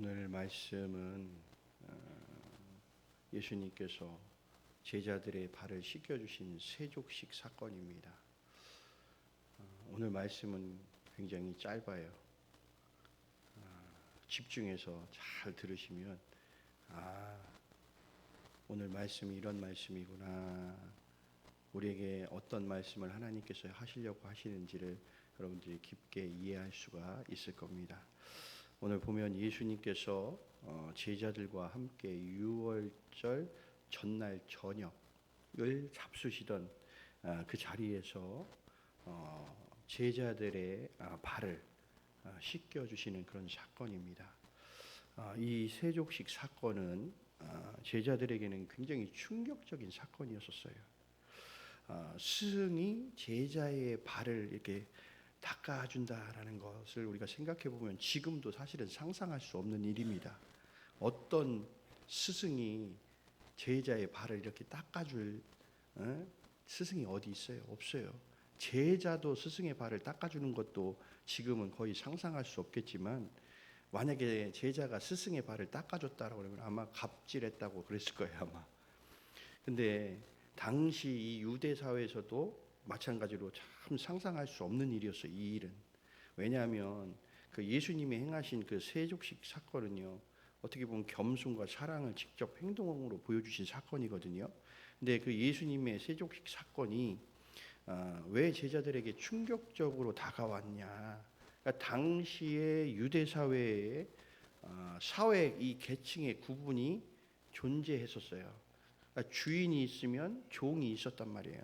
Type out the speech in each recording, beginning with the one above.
오늘 말씀은 예수님께서 제자들의 발을 씻겨주신 세족식 사건입니다. 오늘 말씀은 굉장히 짧아요. 집중해서 잘 들으시면 오늘 말씀이 이런 말씀이구나, 우리에게 어떤 말씀을 하나님께서 하시려고 하시는지를 여러분들이 깊게 이해할 수가 있을 겁니다. 오늘 보면 예수님께서 제자들과 함께 유월절 전날 저녁을 잡수시던 그 자리에서 제자들의 발을 씻겨주시는 그런 사건입니다. 이 세족식 사건은 제자들에게는 굉장히 충격적인 사건이었었어요. 스승이 제자의 발을 이렇게 닦아준다라는 것을 우리가 생각해 보면 지금도 사실은 상상할 수 없는 일입니다. 어떤 스승이 제자의 발을 이렇게 닦아줄 스승이 어디 있어요? 없어요. 제자도 스승의 발을 닦아주는 것도 지금은 거의 상상할 수 없겠지만, 만약에 제자가 스승의 발을 닦아줬다라고 그러면 아마 갑질했다고 그랬을 거예요, 아마. 근데 당시 이 유대 사회에서도 마찬가지로 참 상상할 수 없는 일이었어요, 이 일은. 왜냐하면 그 예수님이 행하신 그 세족식 사건은요, 어떻게 보면 겸손과 사랑을 직접 행동으로 보여주신 사건이거든요. 근데 그 예수님의 세족식 사건이 왜 제자들에게 충격적으로 다가왔냐? 그러니까 당시의 유대 사회에 사회 이 계층의 구분이 존재했었어요. 그러니까 주인이 있으면 종이 있었단 말이에요.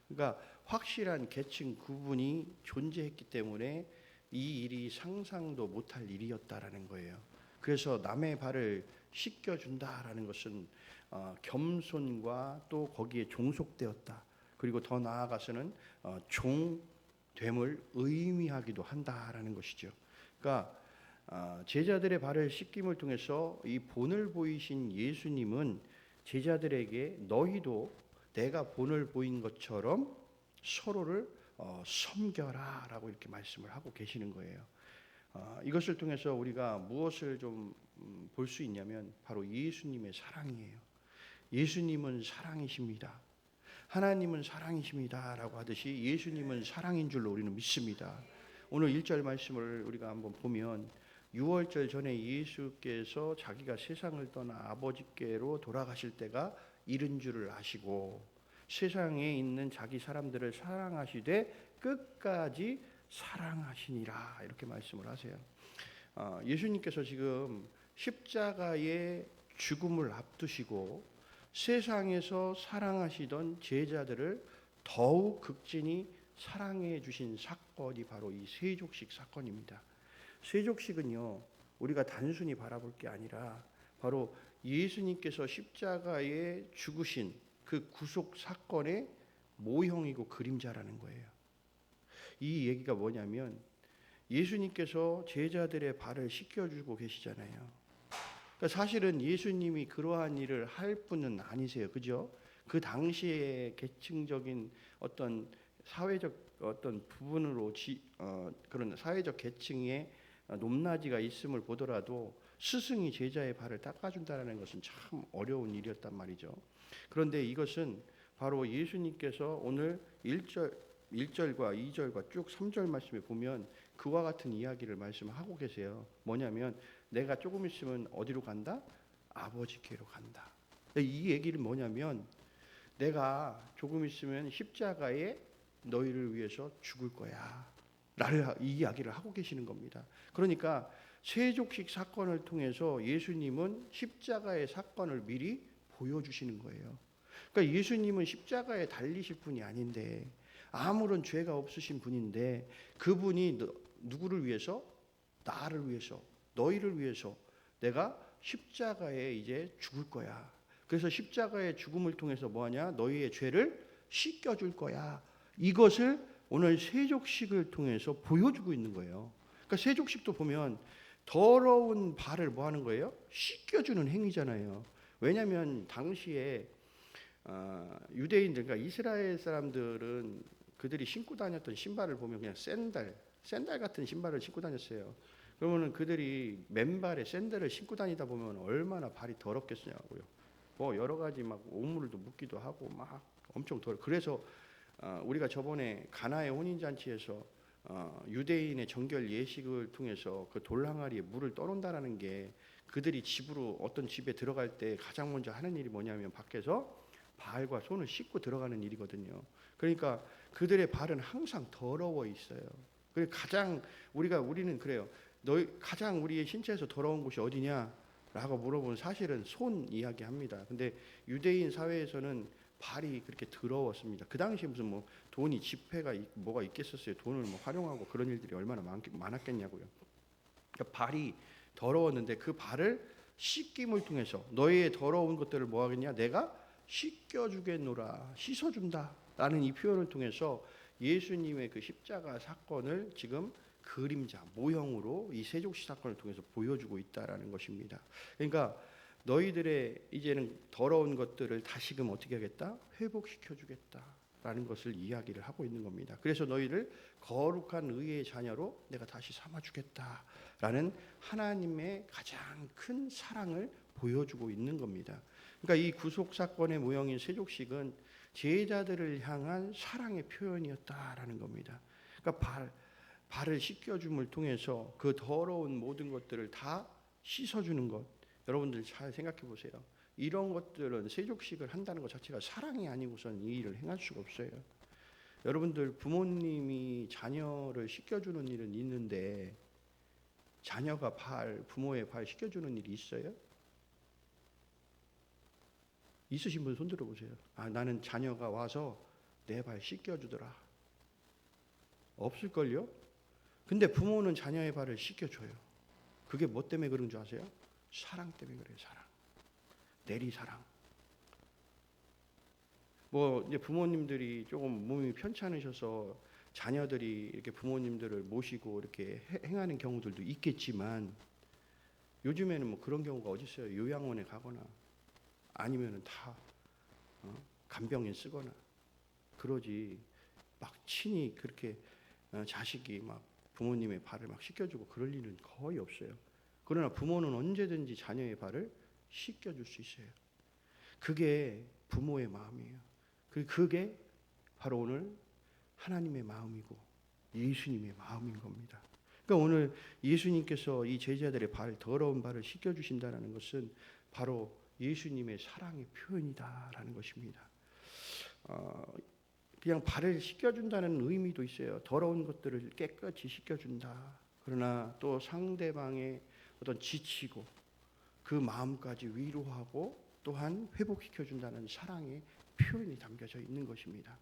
그러니까 확실한 계층 구분이 존재했기 때문에 이 일이 상상도 못할 일이었다라는 거예요. 그래서 남의 발을 씻겨준다라는 것은 겸손과 또 거기에 종속되었다, 그리고 더 나아가서는 종됨을 의미하기도 한다라는 것이죠. 그러니까 제자들의 발을 씻김을 통해서 이 본을 보이신 예수님은 제자들에게 너희도 내가 본을 보인 것처럼 서로를 섬겨라 라고 이렇게 말씀을 하고 계시는 거예요. 이것을 통해서 우리가 무엇을 좀 볼 수 있냐면 바로 예수님의 사랑이에요. 예수님은 사랑이십니다. 하나님은 사랑이십니다 라고 하듯이 예수님은 사랑인 줄로 우리는 믿습니다. 오늘 1절 말씀을 우리가 한번 보면, 유월절 전에 예수께서 자기가 세상을 떠나 아버지께로 돌아가실 때가 이른 줄을 아시고 세상에 있는 자기 사람들을 사랑하시되 끝까지 사랑하시니라, 이렇게 말씀을 하세요. 예수님께서 지금 십자가의 죽음을 앞두시고 세상에서 사랑하시던 제자들을 더욱 극진히 사랑해 주신 사건이 바로 이 세족식 사건입니다. 세족식은요, 우리가 단순히 바라볼 게 아니라 바로 예수님께서 십자가에 죽으신 그 구속 사건의 모형이고 그림자라는 거예요. 이 얘기가 뭐냐면, 예수님께서 제자들의 발을 씻겨주고 계시잖아요. 그러니까 사실은 예수님이 그러한 일을 할 분은 아니세요, 그죠? 그 당시의 계층적인 어떤 사회적 어떤 부분으로 그런 사회적 계층의 높낮이가 있음을 보더라도 스승이 제자의 발을 닦아준다는 것은 참 어려운 일이었단 말이죠. 그런데 이것은 바로 예수님께서 오늘 1절과 2절과 쭉 3절 말씀에 보면 그와 같은 이야기를 말씀하고 계세요. 뭐냐면, 내가 조금 있으면 어디로 간다? 아버지께로 간다. 이 얘기는 뭐냐면, 내가 조금 있으면 십자가에 너희를 위해서 죽을 거야 라를 이 이야기를 하고 계시는 겁니다. 그러니까 세족식 사건을 통해서 예수님은 십자가의 사건을 미리 보여주시는 거예요. 그러니까 예수님은 십자가에 달리실 분이 아닌데, 아무런 죄가 없으신 분인데, 그분이 누구를 위해서? 나를 위해서, 너희를 위해서 내가 십자가에 이제 죽을 거야. 그래서 십자가의 죽음을 통해서 뭐하냐? 너희의 죄를 씻겨줄 거야. 이것을 오늘 세족식을 통해서 보여주고 있는 거예요. 그러니까 세족식도 보면 더러운 발을 뭐 하는 거예요? 씻겨주는 행위잖아요. 왜냐하면 당시에 유대인들, 그러니까 이스라엘 사람들은 그들이 신고 다녔던 신발을 보면 그냥 샌들 같은 신발을 신고 다녔어요. 그러면은 그들이 맨발에 샌들을 신고 다니다 보면 얼마나 발이 더럽겠냐고요. 뭐 여러 가지 막 오물도 묻기도 하고 막 엄청 더러. 그래서 우리가 저번에 가나의 혼인 잔치에서 유대인의 정결 예식을 통해서 그 돌항아리에 물을 떠놓는다라는 게 그들이 집으로 어떤 집에 들어갈 때 가장 먼저 하는 일이 뭐냐면 밖에서 발과 손을 씻고 들어가는 일이거든요. 그러니까 그들의 발은 항상 더러워 있어요. 그리고 가장 우리는 그래요. 너희 가장 우리의 신체에서 더러운 곳이 어디냐? 라고 물어보면 사실은 손 이야기합니다. 근데 유대인 사회에서는 발이 그렇게 더러웠습니다. 그 당시에 무슨 뭐 돈이 지폐가 뭐가 있겠었어요. 돈을 뭐 활용하고 그런 일들이 얼마나 많았겠냐고요. 그러니까 발이 더러웠는데 그 발을 씻김을 통해서 너희의 더러운 것들을 뭐 하겠냐? 내가 씻겨주겠노라, 씻어준다라는 이 표현을 통해서 예수님의 그 십자가 사건을 지금 그림자, 모형으로 이 세족시 사건을 통해서 보여주고 있다라는 것입니다. 그러니까 너희들의 이제는 더러운 것들을 다시금 어떻게 하겠다? 회복시켜주겠다라는 것을 이야기를 하고 있는 겁니다. 그래서 너희를 거룩한 의의 자녀로 내가 다시 삼아주겠다라는 하나님의 가장 큰 사랑을 보여주고 있는 겁니다. 그러니까 이 구속 사건의 모형인 세족식은 제자들을 향한 사랑의 표현이었다라는 겁니다. 그러니까 발을 씻겨줌을 통해서 그 더러운 모든 것들을 다 씻어주는 것. 여러분들 잘 생각해 보세요. 이런 것들은 세족식을 한다는 것 자체가 사랑이 아니고선 이 일을 행할 수가 없어요. 여러분들 부모님이 자녀를 씻겨주는 일은 있는데 자녀가 부모의 발 씻겨주는 일이 있어요? 있으신 분 손 들어보세요. 나는 자녀가 와서 내 발 씻겨주더라. 없을걸요? 근데 부모는 자녀의 발을 씻겨줘요. 그게 뭐 때문에 그런 줄 아세요? 사랑 때문에 그래요. 사랑. 내리사랑. 뭐 이제 부모님들이 조금 몸이 편찮으셔서 자녀들이 이렇게 부모님들을 모시고 이렇게 행하는 경우들도 있겠지만 요즘에는 뭐 그런 경우가 어디 있어요? 요양원에 가거나 아니면은 다 간병인 쓰거나 그러지 막 친히 그렇게 자식이 막 부모님의 발을 막 씻겨주고 그럴 일은 거의 없어요. 그러나 부모는 언제든지 자녀의 발을 씻겨줄 수 있어요. 그게 부모의 마음이에요. 그게 바로 오늘 하나님의 마음이고 예수님의 마음인 겁니다. 그러니까 오늘 예수님께서 이 제자들의 더러운 발을 씻겨주신다는 것은 바로 예수님의 사랑의 표현이다라는 것입니다. 그냥 발을 씻겨준다는 의미도 있어요. 더러운 것들을 깨끗이 씻겨준다. 그러나 또 상대방의 어떤 지치고 그 마음까지 위로하고 또한 회복시켜준다는 사랑의 표현이 담겨져 있는 것입니다.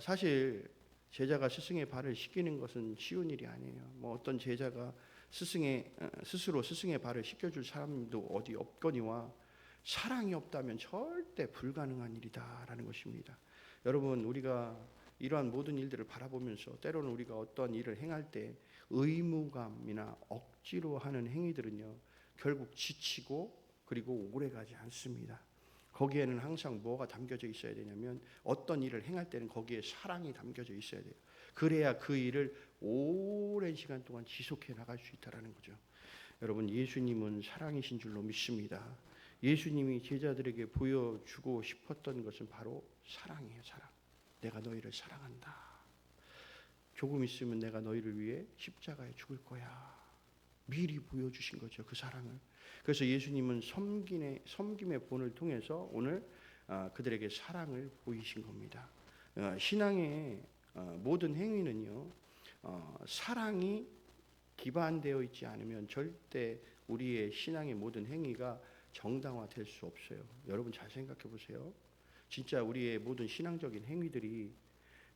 사실 제자가 스승의 발을 씻기는 것은 쉬운 일이 아니에요. 뭐 어떤 제자가 스스로 스승의 발을 씻겨줄 사람도 어디 없거니와 사랑이 없다면 절대 불가능한 일이다라는 것입니다. 여러분 우리가 이러한 모든 일들을 바라보면서 때로는 우리가 어떤 일을 행할 때 의무감이나 억지로 하는 행위들은요 결국 지치고 그리고 오래가지 않습니다. 거기에는 항상 뭐가 담겨져 있어야 되냐면 어떤 일을 행할 때는 거기에 사랑이 담겨져 있어야 돼요. 그래야 그 일을 오랜 시간 동안 지속해 나갈 수 있다는 거죠. 여러분 예수님은 사랑이신 줄로 믿습니다. 예수님이 제자들에게 보여주고 싶었던 것은 바로 사랑이에요. 사랑. 내가 너희를 사랑한다. 조금 있으면 내가 너희를 위해 십자가에 죽을 거야. 미리 보여주신 거죠. 그 사랑을. 그래서 예수님은 섬김의 본을 통해서 오늘 그들에게 사랑을 보이신 겁니다. 신앙의 모든 행위는요. 사랑이 기반되어 있지 않으면 절대 우리의 신앙의 모든 행위가 정당화될 수 없어요. 여러분 잘 생각해 보세요. 진짜 우리의 모든 신앙적인 행위들이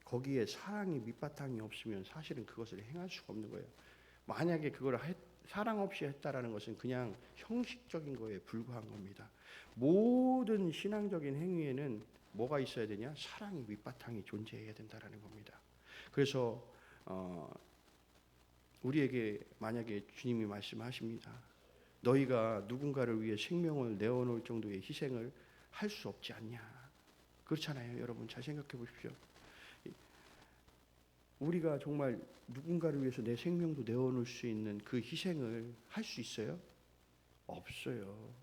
거기에 사랑이 밑바탕이 없으면 사실은 그것을 행할 수가 없는 거예요. 만약에 그걸 사랑 없이 했다라는 것은 그냥 형식적인 거에 불과한 겁니다. 모든 신앙적인 행위에는 뭐가 있어야 되냐? 사랑이 밑바탕이 존재해야 된다라는 겁니다. 그래서 우리에게 만약에 주님이 말씀하십니다. 너희가 누군가를 위해 생명을 내어놓을 정도의 희생을 할 수 없지 않냐? 그렇잖아요. 여러분 잘 생각해 보십시오. 우리가 정말 누군가를 위해서 내 생명도 내어놓을 수 있는 그 희생을 할 수 있어요? 없어요.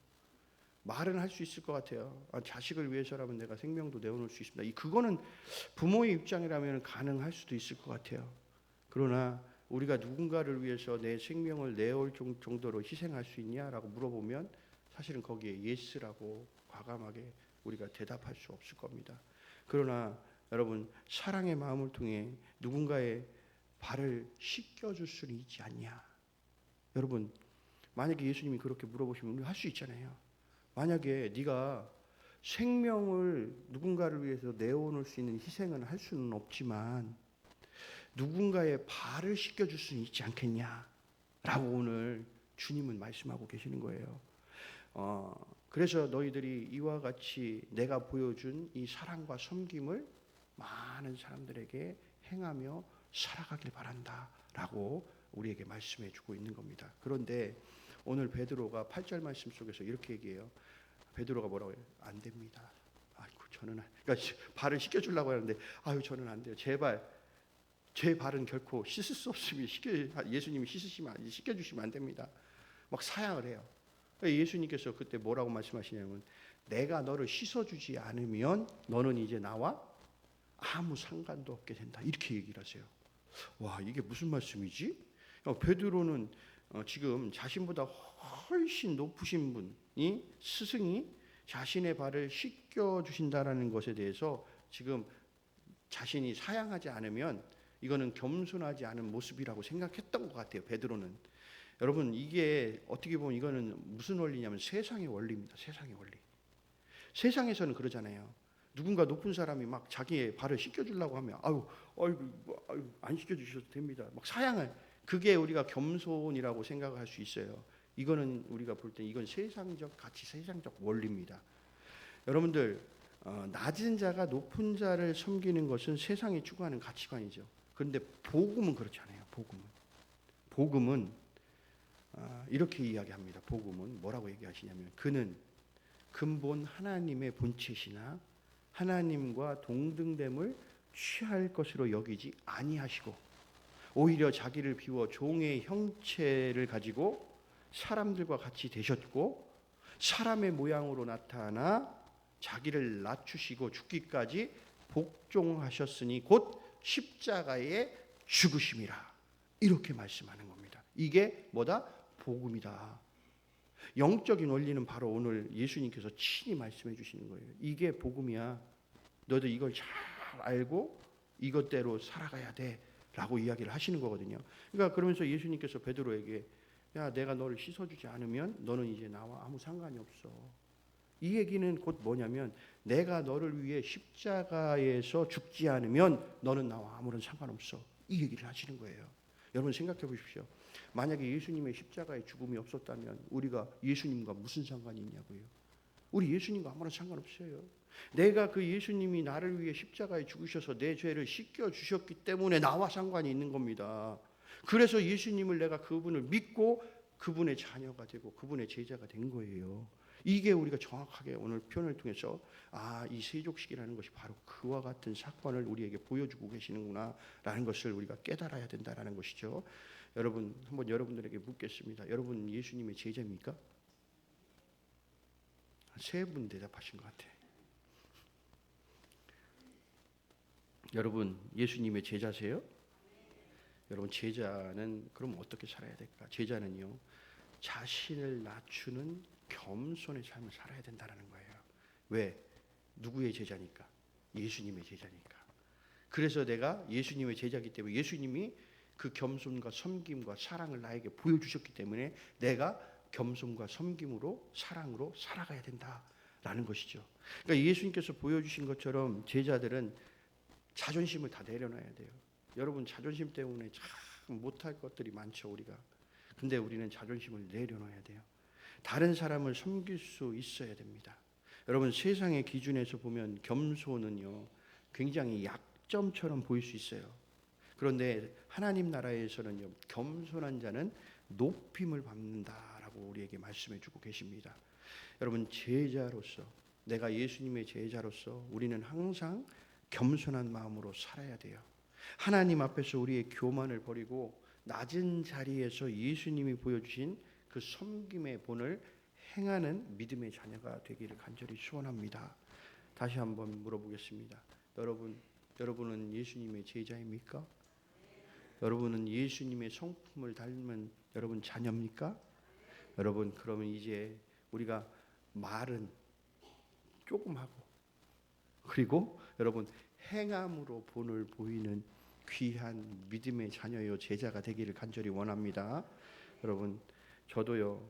말은 할 수 있을 것 같아요. 자식을 위해서라면 내가 생명도 내어놓을 수 있습니다. 그거는 부모의 입장이라면 가능할 수도 있을 것 같아요. 그러나 우리가 누군가를 위해서 내 생명을 내어올 정도로 희생할 수 있냐라고 물어보면 사실은 거기에 예스라고 과감하게 우리가 대답할 수 없을 겁니다. 그러나 여러분, 사랑의 마음을 통해 누군가의 발을 씻겨줄 수는 있지 않냐. 여러분, 만약에 예수님이 그렇게 물어보시면 우리 할 수 있잖아요. 만약에 네가 생명을 누군가를 위해서 내어놓을 수 있는 희생은 할 수는 없지만 누군가의 발을 씻겨줄 수는 있지 않겠냐 라고 오늘 주님은 말씀하고 계시는 거예요. 그래서 너희들이 이와 같이 내가 보여준 이 사랑과 섬김을 많은 사람들에게 행하며 살아가길 바란다 라고 우리에게 말씀해 주고 있는 겁니다. 그런데 오늘 베드로가 8절 말씀 속에서 이렇게 얘기해요. 베드로가 뭐라고 해요? 안 됩니다. 아이고 저는 그러니까 발을 씻겨주려고 하는데 아유 저는 안 돼요. 제발 제 발은 결코 씻을 수 없으면 예수님이 씻겨주시면 안 됩니다. 막 사양을 해요. 예수님께서 그때 뭐라고 말씀하시냐면 내가 너를 씻어주지 않으면 너는 이제 나와 아무 상관도 없게 된다. 이렇게 얘기를 하세요. 와 이게 무슨 말씀이지? 베드로는 지금 자신보다 훨씬 높으신 분이 스승이 자신의 발을 씻겨주신다라는 것에 대해서 지금 자신이 사양하지 않으면 이거는 겸손하지 않은 모습이라고 생각했던 것 같아요. 베드로는. 여러분 이게 어떻게 보면 이거는 무슨 원리냐면 세상의 원리입니다. 세상의 원리. 세상에서는 그러잖아요. 누군가 높은 사람이 막 자기의 발을 씻겨주려고 하면 아유 안 씻겨주셔도 됩니다. 막 사양을 그게 우리가 겸손이라고 생각할 수 있어요. 이거는 우리가 볼 때 이건 세상적 가치, 세상적 원리입니다. 여러분들 낮은 자가 높은 자를 섬기는 것은 세상이 추구하는 가치관이죠. 그런데 복음은 그렇지 않아요. 복음은 이렇게 이야기합니다. 복음은 뭐라고 얘기하시냐면 그는 근본 하나님의 본체시나 하나님과 동등됨을 취할 것으로 여기지 아니하시고 오히려 자기를 비워 종의 형체를 가지고 사람들과 같이 되셨고 사람의 모양으로 나타나 자기를 낮추시고 죽기까지 복종하셨으니 곧 십자가의 죽으심이라 이렇게 말씀하는 겁니다. 이게 뭐다? 복음이다. 영적인 원리는 바로 오늘 예수님께서 친히 말씀해 주시는 거예요. 이게 복음이야. 너도 이걸 잘 알고 이것대로 살아가야 돼 라고 이야기를 하시는 거거든요. 그러니까 그러면서 예수님께서 베드로에게 야 내가 너를 씻어주지 않으면 너는 이제 나와 아무 상관이 없어. 이 얘기는 곧 뭐냐면 내가 너를 위해 십자가에서 죽지 않으면 너는 나와 아무런 상관없어. 이 얘기를 하시는 거예요. 여러분 생각해 보십시오. 만약에 예수님의 십자가의 죽음이 없었다면 우리가 예수님과 무슨 상관이 있냐고요. 우리 예수님과 아무런 상관없어요. 내가 그 예수님이 나를 위해 십자가에 죽으셔서 내 죄를 씻겨주셨기 때문에 나와 상관이 있는 겁니다. 그래서 예수님을 내가 그분을 믿고 그분의 자녀가 되고 그분의 제자가 된 거예요. 이게 우리가 정확하게 오늘 표현을 통해서 이 세족식이라는 것이 바로 그와 같은 사건을 우리에게 보여주고 계시는구나 라는 것을 우리가 깨달아야 된다라는 것이죠. 여러분 한번 여러분들에게 묻겠습니다. 여러분 예수님의 제자입니까? 세 분 대답하신 것 같아요. 여러분 예수님의 제자세요? 여러분 제자는 그럼 어떻게 살아야 될까? 제자는요 자신을 낮추는 겸손의 삶을 살아야 된다는 거예요. 왜? 누구의 제자니까? 예수님의 제자니까. 그래서 내가 예수님의 제자이기 때문에 예수님이 그 겸손과 섬김과 사랑을 나에게 보여주셨기 때문에 내가 겸손과 섬김으로 사랑으로 살아가야 된다라는 것이죠. 그러니까 예수님께서 보여주신 것처럼 제자들은 자존심을 다 내려놔야 돼요. 여러분 자존심 때문에 참 못할 것들이 많죠 우리가. 근데 우리는 자존심을 내려놔야 돼요. 다른 사람을 섬길 수 있어야 됩니다. 여러분 세상의 기준에서 보면 겸손은요 굉장히 약점처럼 보일 수 있어요. 그런데 하나님 나라에서는요 겸손한 자는 높임을 받는다라고 우리에게 말씀해 주고 계십니다. 여러분 제자로서 내가 예수님의 제자로서 우리는 항상 겸손한 마음으로 살아야 돼요. 하나님 앞에서 우리의 교만을 버리고 낮은 자리에서 예수님이 보여주신 그 섬김의 본을 행하는 믿음의 자녀가 되기를 간절히 소원합니다. 다시 한번 물어보겠습니다. 여러분은 예수님의 제자입니까? 여러분은 예수님의 성품을 닮은 여러분 자녀입니까? 여러분, 그러면 이제 우리가 말은 조금 하고, 그리고 여러분 행함으로 본을 보이는 귀한 믿음의 자녀요 제자가 되기를 간절히 원합니다. 여러분, 저도요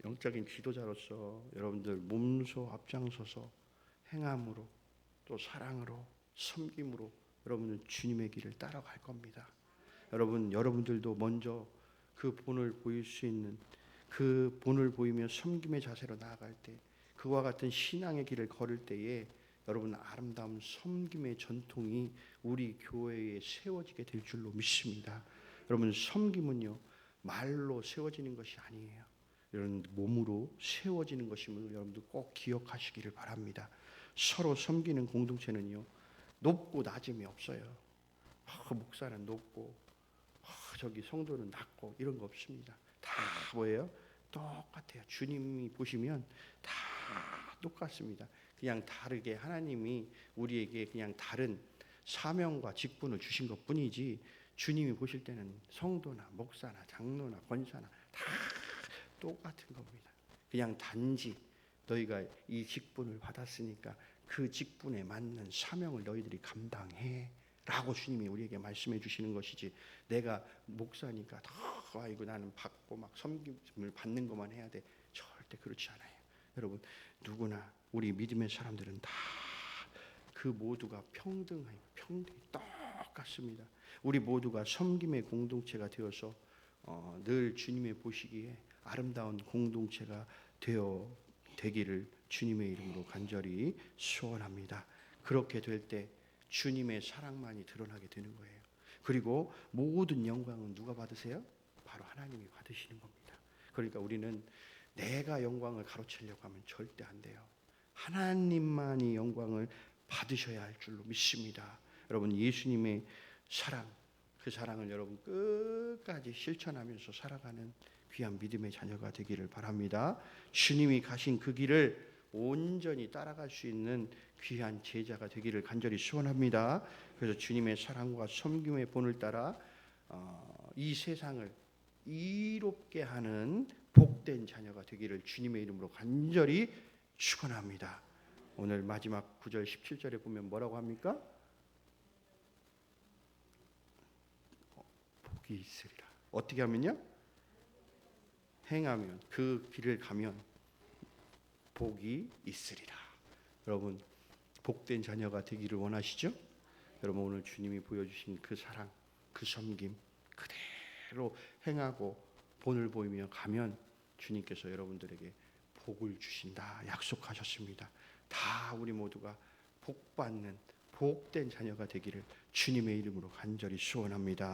영적인 지도자로서 여러분들 몸소 앞장서서 행함으로 또 사랑으로 섬김으로 여러분은 주님의 길을 따라갈 겁니다. 여러분들도 먼저 그 본을 보일 수 있는, 그 본을 보이며 섬김의 자세로 나아갈 때, 그와 같은 신앙의 길을 걸을 때에 여러분 아름다운 섬김의 전통이 우리 교회에 세워지게 될 줄로 믿습니다. 여러분, 섬김은요 말로 세워지는 것이 아니에요. 여러분, 몸으로 세워지는 것임을 여러분들 꼭 기억하시기를 바랍니다. 서로 섬기는 공동체는요 높고 낮음이 없어요. 목사는 높고 저기 성도는 낮고 이런 거 없습니다. 다 뭐예요? 똑같아요. 주님이 보시면 다 똑같습니다. 그냥 다르게 하나님이 우리에게 그냥 다른 사명과 직분을 주신 것 뿐이지, 주님이 보실 때는 성도나 목사나 장로나 권사나 다 똑같은 겁니다. 그냥 단지 너희가 이 직분을 받았으니까 그 직분에 맞는 사명을 너희들이 감당해 라고 주님이 우리에게 말씀해 주시는 것이지, 내가 목사니까 아이고 나는 받고 막 섬김을 받는 것만 해야 돼, 절대 그렇지 않아요. 여러분, 누구나 우리 믿음의 사람들은 다 그 모두가 평등해요. 평등이 똑같습니다. 우리 모두가 섬김의 공동체가 되어서 늘 주님의 보시기에 아름다운 공동체가 되기를 주님의 이름으로 간절히 소원합니다. 그렇게 될 때 주님의 사랑만이 드러나게 되는 거예요. 그리고 모든 영광은 누가 받으세요? 바로 하나님이 받으시는 겁니다. 그러니까 우리는 내가 영광을 가로채려고 하면 절대 안 돼요. 하나님만이 영광을 받으셔야 할 줄로 믿습니다. 여러분, 예수님의 사랑, 그 사랑을 여러분 끝까지 실천하면서 살아가는 귀한 믿음의 자녀가 되기를 바랍니다. 주님이 가신 그 길을 온전히 따라갈 수 있는 귀한 제자가 되기를 간절히 소원합니다. 그래서 주님의 사랑과 섬김의 본을 따라 이 세상을 이롭게 하는 복된 자녀가 되기를 주님의 이름으로 간절히 축원합니다. 오늘 마지막 9절 17절에 보면 뭐라고 합니까? 복이 있으리라. 어떻게 하면요? 행하면, 그 길을 가면 복이 있으리라. 여러분, 복된 자녀가 되기를 원하시죠? 여러분, 오늘 주님이 보여주신 그 사랑, 그 섬김 그대로 행하고 본을 보이며 가면 주님께서 여러분들에게 복을 주신다 약속하셨습니다. 다 우리 모두가 복받는 복된 자녀가 되기를 주님의 이름으로 간절히 소원합니다.